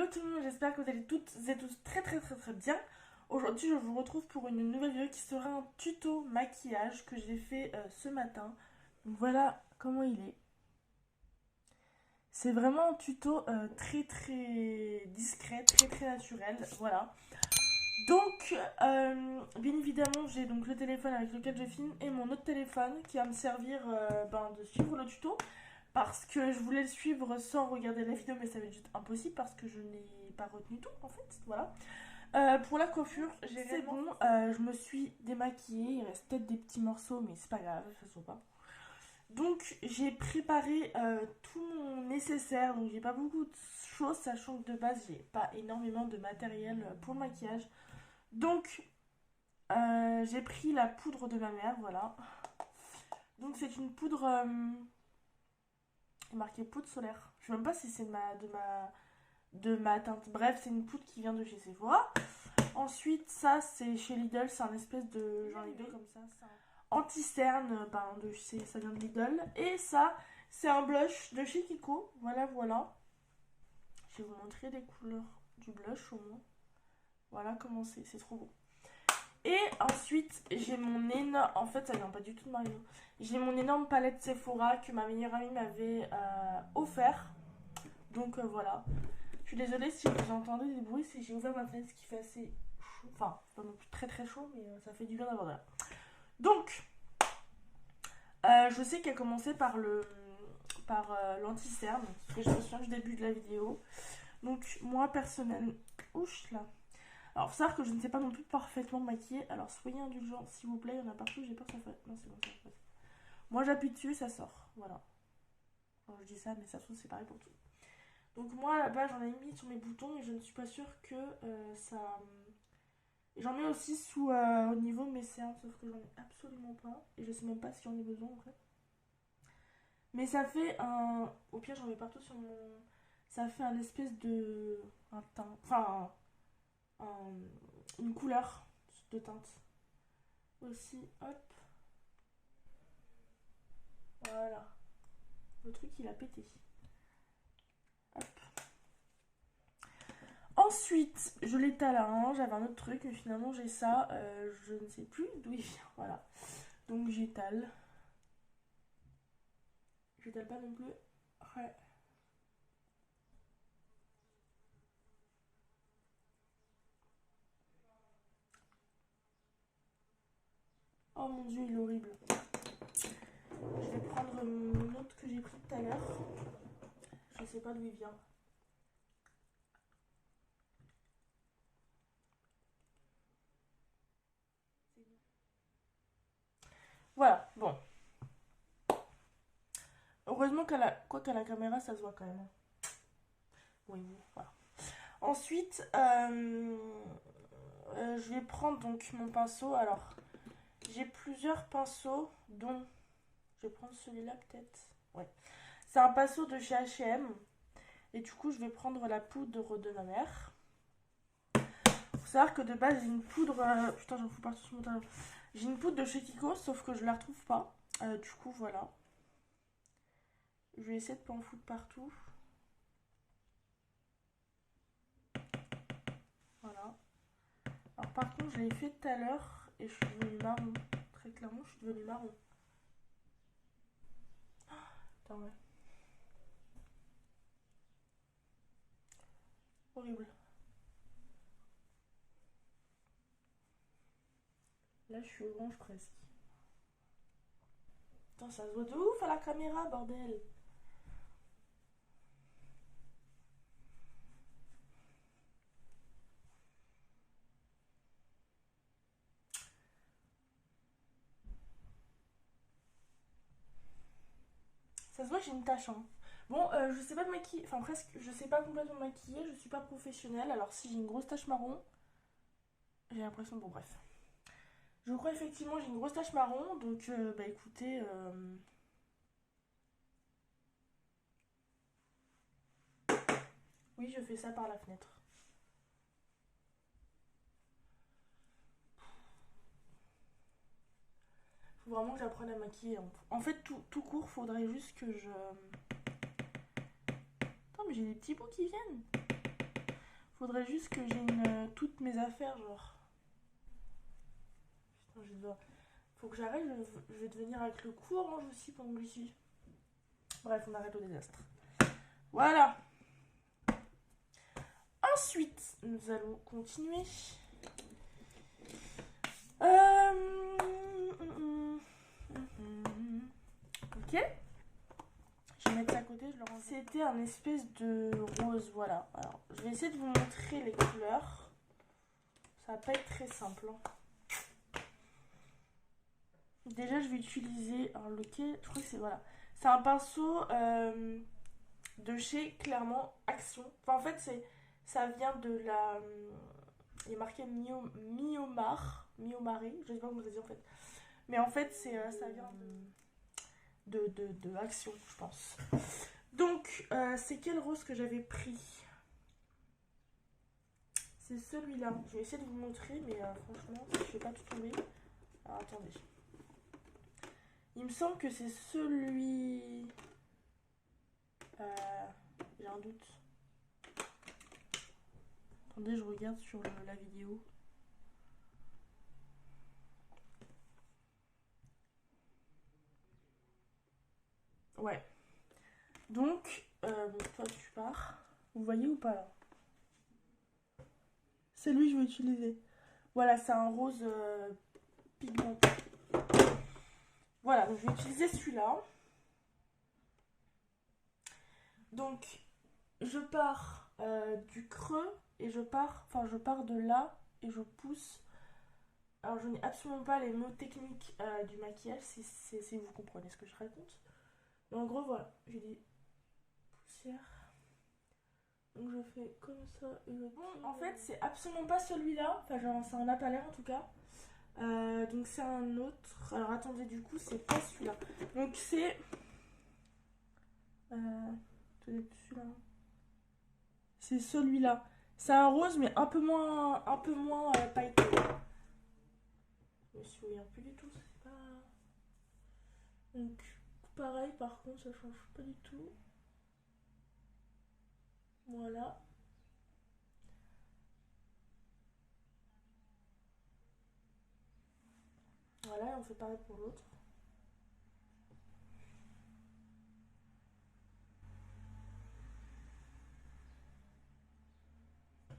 Hello tout le monde, j'espère que vous allez toutes et tous très bien. Aujourd'hui je vous retrouve pour une nouvelle vidéo qui sera un tuto maquillage que j'ai fait ce matin. Donc voilà comment il est. C'est vraiment un tuto très discret, très naturel, voilà. Donc bien évidemment j'ai donc le téléphone avec lequel je filme et mon autre téléphone qui va me servir de suivre le tuto. Parce que je voulais le suivre sans regarder la vidéo, mais ça va être juste impossible parce que je n'ai pas retenu tout en fait. Voilà. Pour la coiffure, c'est bon, je me suis démaquillée. Il reste peut-être des petits morceaux, mais c'est pas grave, ça se voit pas. Donc j'ai préparé tout mon nécessaire. Donc j'ai pas beaucoup de choses, sachant que de base j'ai pas énormément de matériel pour le maquillage. Donc j'ai pris la poudre de ma mère, voilà. Donc c'est une poudre marqué poudre solaire. Je sais même pas si c'est de ma teinte. Bref, c'est une poudre qui vient de chez Sephora. Ensuite, ça c'est chez Lidl, c'est un espèce de j'en ai deux comme ça. Anti-cerne, ça vient de Lidl. Et ça, c'est un blush de chez Kiko. Voilà. Je vais vous montrer les couleurs du blush au moins. Voilà comment c'est trop beau. Et ensuite, j'ai mon énorme... En fait, ça vient pas du tout de Marino. J'ai mon énorme palette Sephora que ma meilleure amie m'avait offert. Donc voilà. Je suis désolée si vous entendez des bruits, c'est j'ai ouvert ma fenêtre, ce qui fait assez chaud. Enfin, c'est pas non plus très chaud, mais ça fait du bien d'avoir de l'air. Donc, je sais qu'elle commençait par l'anti-cerne, parce que je me souviens du début de la vidéo. Donc, moi, personnellement... Ouch, là. Alors, faut savoir que je ne sais pas non plus parfaitement maquiller. Alors, soyez indulgents, s'il vous plaît. Il y en a partout, j'ai peur que ça fasse... Non, c'est bon, ça passe. Moi, j'appuie dessus, ça sort. Voilà. Alors, je dis ça, mais ça se trouve, c'est pareil pour tout. Donc, moi, là-bas, j'en ai mis sur mes boutons, mais je ne suis pas sûre que ça... J'en mets aussi au niveau de mes cernes, sauf que j'en ai absolument pas. Et je sais même pas si j'en ai besoin, en fait. Mais ça fait un... Au pire, j'en mets partout sur mon... Ça fait un espèce de... Un teint... Enfin, une couleur de teinte. Aussi, hop. Voilà. Le truc, il a pété. Hop. Ensuite, je l'étale à un. J'avais un autre truc, mais finalement, j'ai ça. Je ne sais plus d'où il vient. Voilà. Donc, j'étale. J'étale pas non plus. Ouais. Oh mon dieu, il est horrible. Je vais prendre mon autre que j'ai pris tout à l'heure. Je sais pas d'où il vient. Voilà, bon. Heureusement qu'à la caméra, ça se voit quand même. Oui, voilà. Ensuite, je vais prendre donc mon pinceau. Alors, j'ai plusieurs pinceaux, dont... Je vais prendre celui-là peut-être. Ouais. C'est un pinceau de chez H&M. Et du coup, je vais prendre la poudre de ma mère. Faut savoir que de base, j'ai une poudre... Putain, j'en fous partout sur mon tableau. J'ai une poudre de chez Kiko, sauf que je la retrouve pas. Du coup, voilà. Je vais essayer de pas en foutre partout. Voilà. Alors par contre, je l'ai fait tout à l'heure et je suis devenue marron. Très clairement, je suis devenue marron. Attends, ouais. Horrible. Là, je suis orange presque. Putain, ça se voit de ouf à la caméra, bordel. Ça se voit, j'ai une tache, hein. Bon, je sais pas de maquiller, enfin presque, je sais pas complètement maquiller, je suis pas professionnelle. Alors si j'ai une grosse tache marron, j'ai l'impression, bon bref. Je crois effectivement j'ai une grosse tache marron, donc bah écoutez, oui je fais ça par la fenêtre. Faut vraiment que j'apprenne à maquiller. En fait, tout court, faudrait juste que je... Attends, mais j'ai des petits bouts qui viennent. Faudrait juste que j'ai toutes mes affaires, genre. Putain, faut que j'arrête, je vais devenir avec le coup orange aussi pendant que j'y suis. Bref, on arrête au désastre. Voilà. Ensuite, nous allons continuer. Ok. Je vais mettre ça à côté, je le range. C'était un espèce de rose, voilà. Alors, je vais essayer de vous montrer les couleurs. Ça va pas être très simple. Hein. Déjà, je vais utiliser un lequel. Je crois que c'est voilà. C'est un pinceau de chez Clairement Action. Enfin, en fait, ça vient de la. Il est marqué Miomar. Miomari. Je sais pas comment ça dit en fait. Mais en fait, ça vient de Action, je pense. Donc, c'est quel rose que j'avais pris? C'est celui-là. Je vais essayer de vous montrer, mais franchement, je ne vais pas tout tomber. Alors, attendez. Il me semble que c'est celui... j'ai un doute. Attendez, je regarde sur la vidéo. Ouais. Donc, toi tu pars. Vous voyez ou pas là? C'est lui que je vais utiliser. Voilà, c'est un rose pigmenté. Voilà, donc je vais utiliser celui-là. Donc, je pars du creux et je pars de là et je pousse. Alors, je n'ai absolument pas les mots techniques du maquillage, si vous comprenez ce que je raconte. Mais en gros, voilà, j'ai des poussières. Donc, je fais comme ça et je... Bon, en fait, c'est absolument pas celui-là. Enfin, genre, ça en a pas l'air en tout cas. Donc, c'est un autre. Alors, attendez, du coup, c'est pas celui-là. Donc, c'est... celui-là. C'est celui-là. C'est un rose, mais un peu moins pailleté. Je me souviens plus du tout. C'est pas... Donc, pareil, par contre, ça change pas du tout. Voilà. Voilà, et on fait pareil pour l'autre.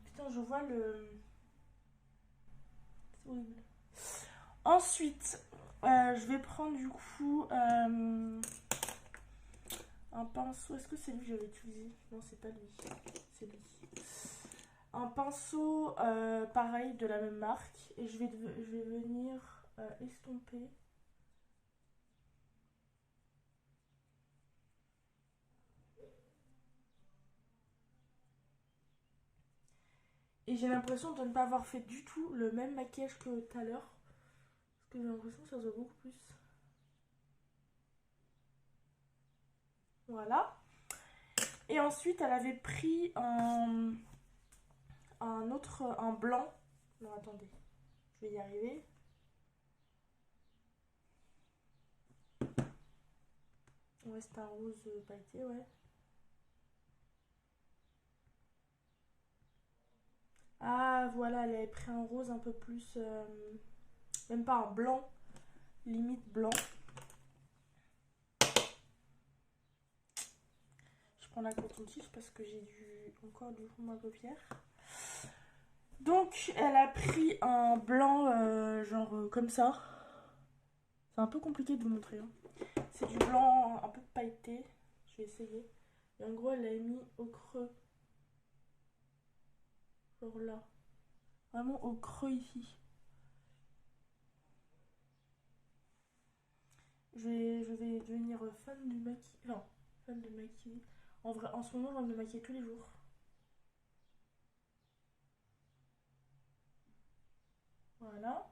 Putain, je vois le... C'est horrible. Ensuite, je vais prendre du coup un pinceau. Est-ce que c'est lui que j'avais utilisé? Non, c'est pas lui. C'est lui. Un pinceau pareil de la même marque. Et je vais venir estomper. Et j'ai l'impression de ne pas avoir fait du tout le même maquillage que tout à l'heure. Parce que j'ai l'impression que ça se voit beaucoup plus. Voilà. Et ensuite, elle avait pris un blanc. Non, attendez. Je vais y arriver. Ouais, c'est un rose pailleté, ouais. Ah, voilà, elle avait pris un rose un peu plus... même pas un blanc. Limite blanc. Je prends la coton-tige parce que j'ai encore du fond de ma paupière. Donc, elle a pris un blanc genre comme ça. C'est un peu compliqué de vous montrer. Hein. C'est du blanc un peu pailleté. Je vais essayer. Et en gros, elle l'a mis au creux. Genre là. Vraiment au creux ici. Je vais devenir fan du maquillage. Non, fan de maquiller. En vrai, en ce moment, j'ai envie de me maquiller tous les jours. Voilà.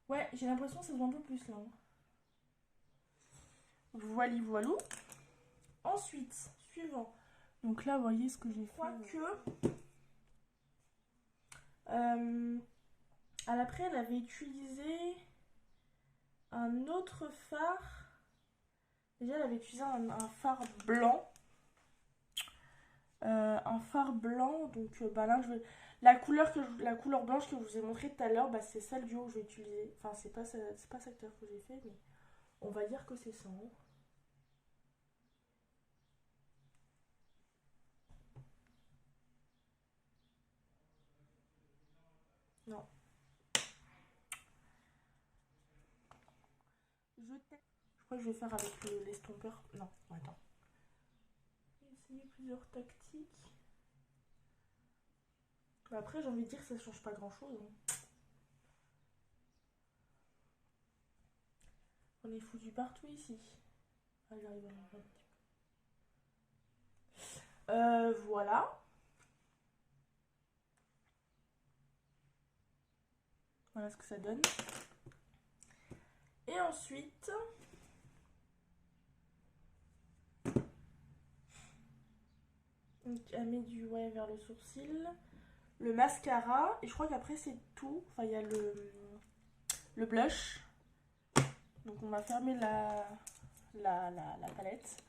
Ouais, j'ai l'impression que ça se voit un peu plus là. Voili voilou. Ensuite, suivant. Donc là, vous voyez ce que j'ai fait. Je crois que Après, elle avait utilisé un autre fard. Déjà, elle avait utilisé un fard blanc. Un fard blanc. Donc bah là, la couleur blanche que je vous ai montré tout à l'heure, bah, c'est ça le duo que je vais utiliser. Enfin, c'est pas cette couleur que j'ai fait, mais on va dire que c'est ça, hein. Non. Je crois que je vais faire avec l'estompeur. Non, attends. Je vais essayer plusieurs tactiques. Après, j'ai envie de dire que ça change pas grand chose, hein. On est foutu partout ici. Ah, j'arrive à m'en faire un petit peu. Voilà. Voilà ce que ça donne. Et ensuite, donc, elle met du ouais vers le sourcil. Le mascara. Et je crois qu'après, c'est tout. Enfin, il y a le blush. Donc, on va fermer la palette.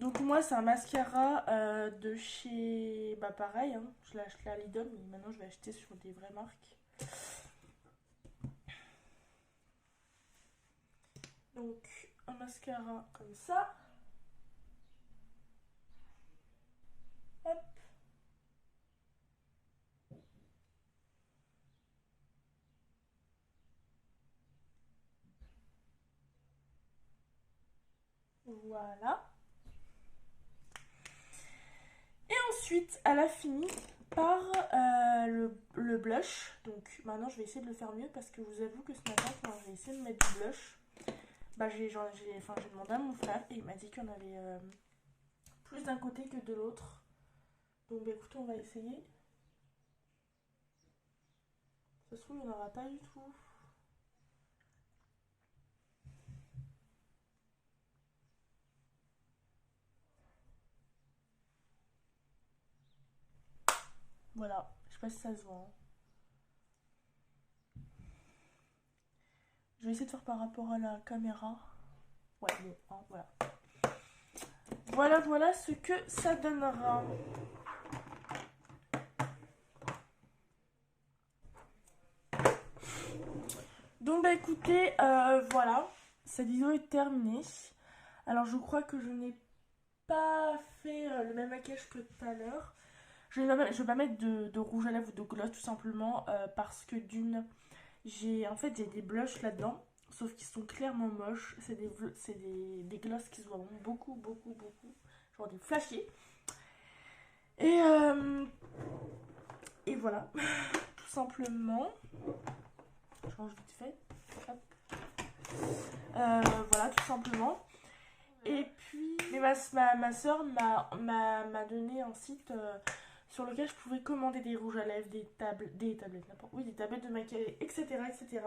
Donc, moi, c'est un mascara de chez. Bah, pareil, hein, je l'ai acheté à Lidl, mais maintenant, je vais acheter sur des vraies marques. Donc, un mascara comme ça. Hop. Voilà. Et ensuite, elle a fini par le blush. Donc maintenant, je vais essayer de le faire mieux parce que je vous avoue que ce matin, quand j'ai essayé de mettre du blush, bah, j'ai demandé à mon frère et il m'a dit qu'il y en avait plus d'un côté que de l'autre. Donc bah, écoutez, on va essayer. Ça se trouve, il n'y en aura pas du tout. Voilà, je sais pas si ça se voit, hein. Je vais essayer de faire par rapport à la caméra. Ouais, bon, hein, voilà. Voilà ce que ça donnera. Donc bah écoutez, voilà, cette vidéo est terminée. Alors je crois que je n'ai pas fait le même maquillage que tout à l'heure. Je vais pas mettre de rouge à lèvres ou de gloss tout simplement parce que en fait j'ai des blushs là-dedans, sauf qu'ils sont clairement moches. C'est des gloss qui se voient beaucoup, beaucoup, beaucoup, genre des flashés. Et, euh, et voilà, tout simplement. Je change vite fait. Hop. Voilà, tout simplement. Et puis, mais ma soeur m'a donné un site sur lequel je pouvais commander des rouges à lèvres, des tablettes, n'importe, oui, des tablettes de maquillage, etc., etc.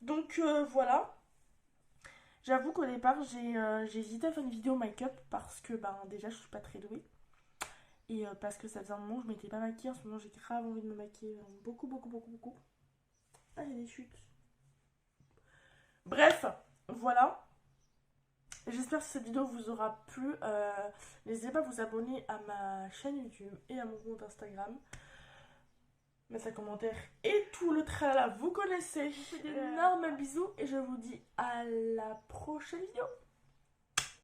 Donc voilà. J'avoue qu'au départ, j'ai hésité à faire une vidéo make-up parce que ben déjà je suis pas très douée. Et parce que ça faisait un moment que je m'étais pas maquillée. En ce moment, j'ai grave envie de me maquiller. Beaucoup, beaucoup, beaucoup, beaucoup. Ah, j'ai des chutes. Bref, voilà. J'espère que cette vidéo vous aura plu. N'hésitez pas à vous abonner à ma chaîne YouTube et à mon compte Instagram. Mettre un commentaire et tout le tralala, vous connaissez. Je vous fais d'énormes bisous et je vous dis à la prochaine vidéo.